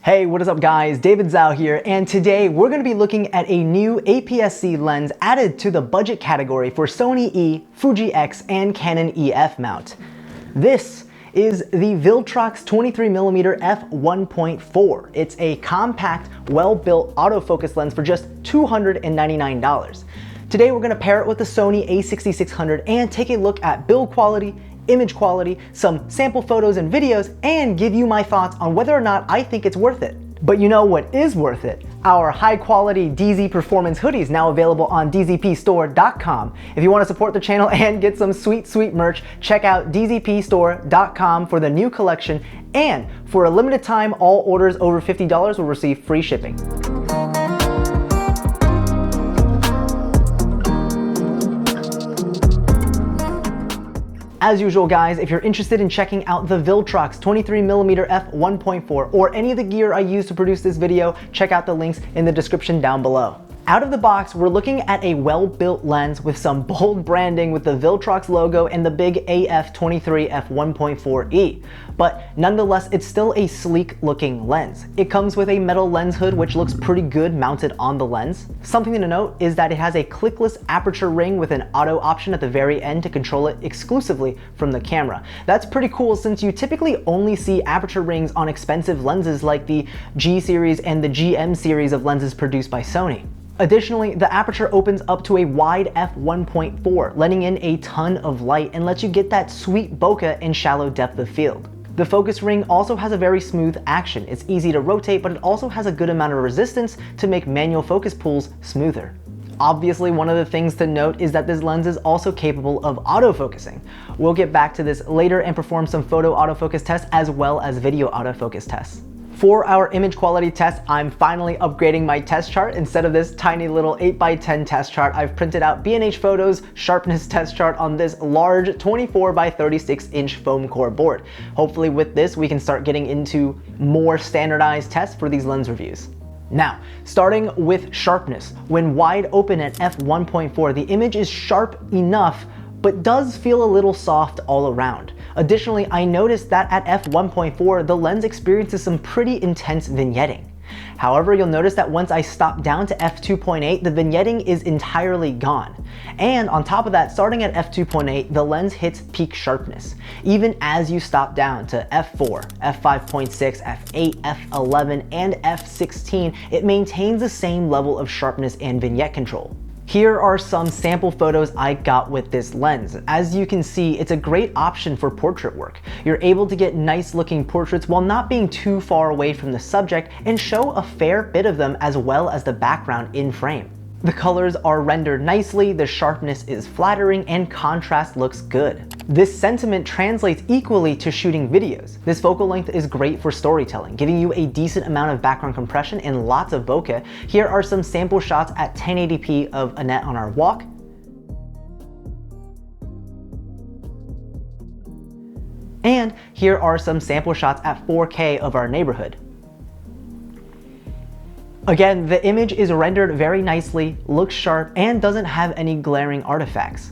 Hey, what is up guys? David Zhao here, and today we're going to be looking at a new APS-C lens added to the budget category for Sony E, Fuji X, and Canon EF mount. This is the Viltrox 23mm f1.4. It's a compact, well-built autofocus lens for just $299. Today we're going to pair it with the Sony a6X00 and take a look at build quality, image quality, some sample photos and videos, and give you my thoughts on whether or not I think it's worth it. But you know what is worth it? Our high quality DZ Performance hoodies now available on dzpstore.com. If you want to support the channel and get some sweet merch, check out dzpstore.com for the new collection, and for a limited time, all orders over $50 will receive free shipping. As usual guys, if you're interested in checking out the Viltrox 23mm f1.4 or any of the gear I use to produce this video, check out the links in the description down below. Out of the box, we're looking at a well-built lens with some bold branding with the Viltrox logo and the big AF23 f1.4e. But nonetheless, it's still a sleek looking lens. It comes with a metal lens hood which looks pretty good mounted on the lens. Something to note is that it has a clickless aperture ring with an auto option at the very end to control it exclusively from the camera. That's pretty cool since you typically only see aperture rings on expensive lenses like the G series and the GM series of lenses produced by Sony. Additionally, the aperture opens up to a wide f1.4, letting in a ton of light and lets you get that sweet bokeh and shallow depth of field. The focus ring also has a very smooth action. It's easy to rotate, but it also has a good amount of resistance to make manual focus pulls smoother. Obviously, one of the things to note is that this lens is also capable of autofocusing. We'll get back to this later and perform some photo autofocus tests as well as video autofocus tests. For our image quality test, I'm finally upgrading my test chart. Instead of this tiny little 8x10 test chart, I've printed out B&H Photo's Sharpness Test chart on this large 24x36-inch foam core board. Hopefully with this, we can start getting into more standardized tests for these lens reviews. Now, starting with sharpness. When wide open at f1.4, the image is sharp enough, but does feel a little soft all around. Additionally, I noticed that at f1.4, the lens experiences some pretty intense vignetting. However, you'll notice that once I stop down to f2.8, the vignetting is entirely gone. And on top of that, starting at f2.8, the lens hits peak sharpness. Even as you stop down to f4, f5.6, f8, f11, and f16, it maintains the same level of sharpness and vignette control. Here are some sample photos I got with this lens. As you can see, it's a great option for portrait work. You're able to get nice looking portraits while not being too far away from the subject and show a fair bit of them as well as the background in frame. The colors are rendered nicely, the sharpness is flattering, and contrast looks good. This sentiment translates equally to shooting videos. This focal length is great for storytelling, giving you a decent amount of background compression and lots of bokeh. Here are some sample shots at 1080p of Annette on our walk. And here are some sample shots at 4K of our neighborhood. Again, the image is rendered very nicely, looks sharp, and doesn't have any glaring artifacts.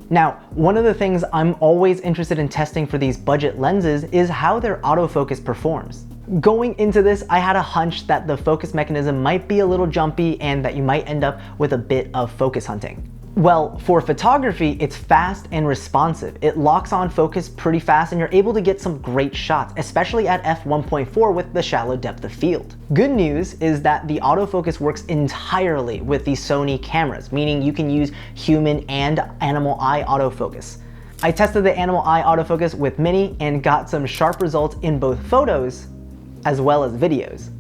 Now, one of the things I'm always interested in testing for these budget lenses is how their autofocus performs. Going into this, I had a hunch that the focus mechanism might be a little jumpy and that you might end up with a bit of focus hunting. Well, for photography, it's fast and responsive. It locks on focus pretty fast and you're able to get some great shots, especially at f1.4 with the shallow depth of field. Good news is that the autofocus works entirely with the Sony cameras, meaning you can use human and animal eye autofocus. I tested the animal eye autofocus with Mini and got some sharp results in both photos as well as videos.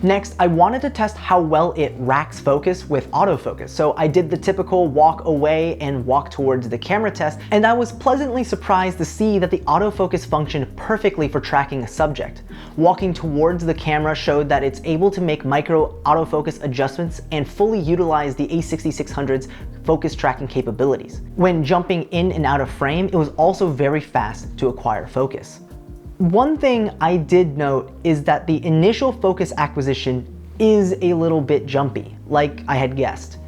Next, I wanted to test how well it racks focus with autofocus. So I did the typical walk away and walk towards the camera test, and I was pleasantly surprised to see that the autofocus functioned perfectly for tracking a subject. Walking towards the camera showed that it's able to make micro autofocus adjustments and fully utilize the a6X00's focus tracking capabilities. When jumping in and out of frame, it was also very fast to acquire focus. One thing I did note is that the initial focus acquisition is a little bit jumpy, like I had guessed.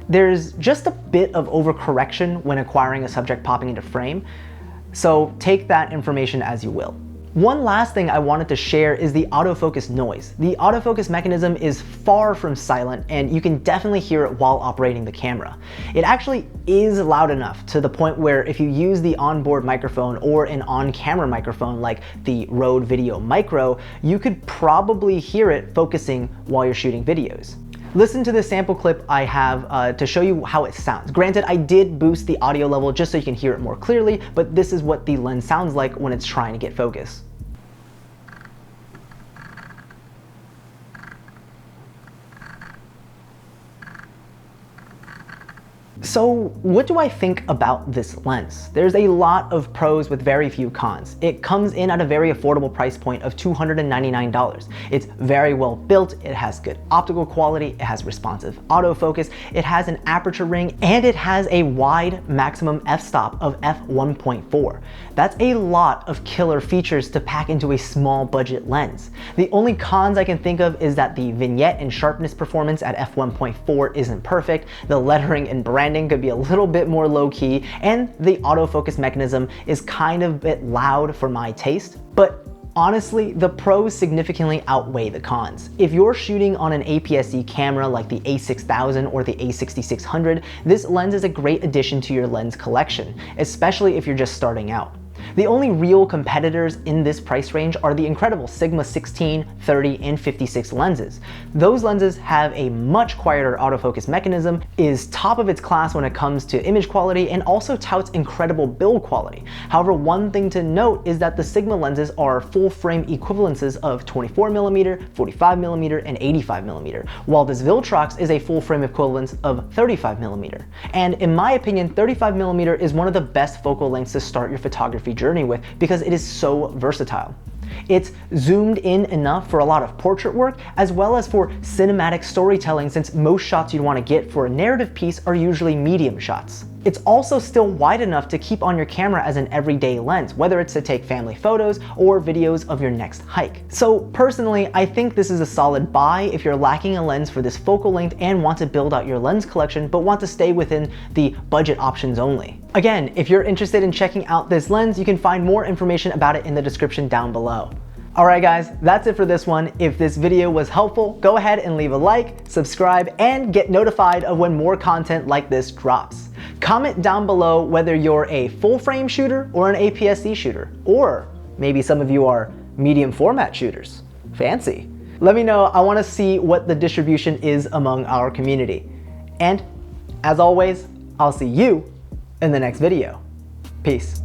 There's just a bit of overcorrection when acquiring a subject popping into frame, so take that information as you will. One last thing I wanted to share is the autofocus noise. The autofocus mechanism is far from silent, and you can definitely hear it while operating the camera. It actually is loud enough to the point where if you use the onboard microphone or an on-camera microphone like the Rode Video Micro, you could probably hear it focusing while you're shooting videos. Listen to this sample clip I have to show you how it sounds. Granted, I did boost the audio level just so you can hear it more clearly, but this is what the lens sounds like when it's trying to get focus. So what do I think about this lens? There's a lot of pros with very few cons. It comes in at a very affordable price point of $299. It's very well built, it has good optical quality, it has responsive autofocus, it has an aperture ring, and it has a wide maximum f-stop of f1.4. That's a lot of killer features to pack into a small budget lens. The only cons I can think of is that the vignette and sharpness performance at f1.4 isn't perfect, the lettering and branding could be a little bit more low-key, and the autofocus mechanism is kind of a bit loud for my taste. But honestly, the pros significantly outweigh the cons. If you're shooting on an APS-C camera like the a600 or the a6X00, this lens is a great addition to your lens collection, especially if you're just starting out. The only real competitors in this price range are the incredible Sigma 16, 30, and 56 lenses. Those lenses have a much quieter autofocus mechanism, is top of its class when it comes to image quality, and also touts incredible build quality. However, one thing to note is that the Sigma lenses are full frame equivalences of 24mm, 45mm, and 85mm, while this Viltrox is a full frame equivalence of 35mm. And in my opinion, 35mm is one of the best focal lengths to start your photography journey with because it is so versatile. It's zoomed in enough for a lot of portrait work as well as for cinematic storytelling, since most shots you'd want to get for a narrative piece are usually medium shots. It's also still wide enough to keep on your camera as an everyday lens, whether it's to take family photos or videos of your next hike. So personally, I think this is a solid buy if you're lacking a lens for this focal length and want to build out your lens collection but want to stay within the budget options only. Again, if you're interested in checking out this lens, you can find more information about it in the description down below. Alright guys, that's it for this one. If this video was helpful, go ahead and leave a like, subscribe, and get notified of when more content like this drops. Comment down below whether you're a full frame shooter or an APS-C shooter, or maybe some of you are medium format shooters. Fancy. Let me know, I want to see what the distribution is among our community. And as always, I'll see you in the next video. Peace.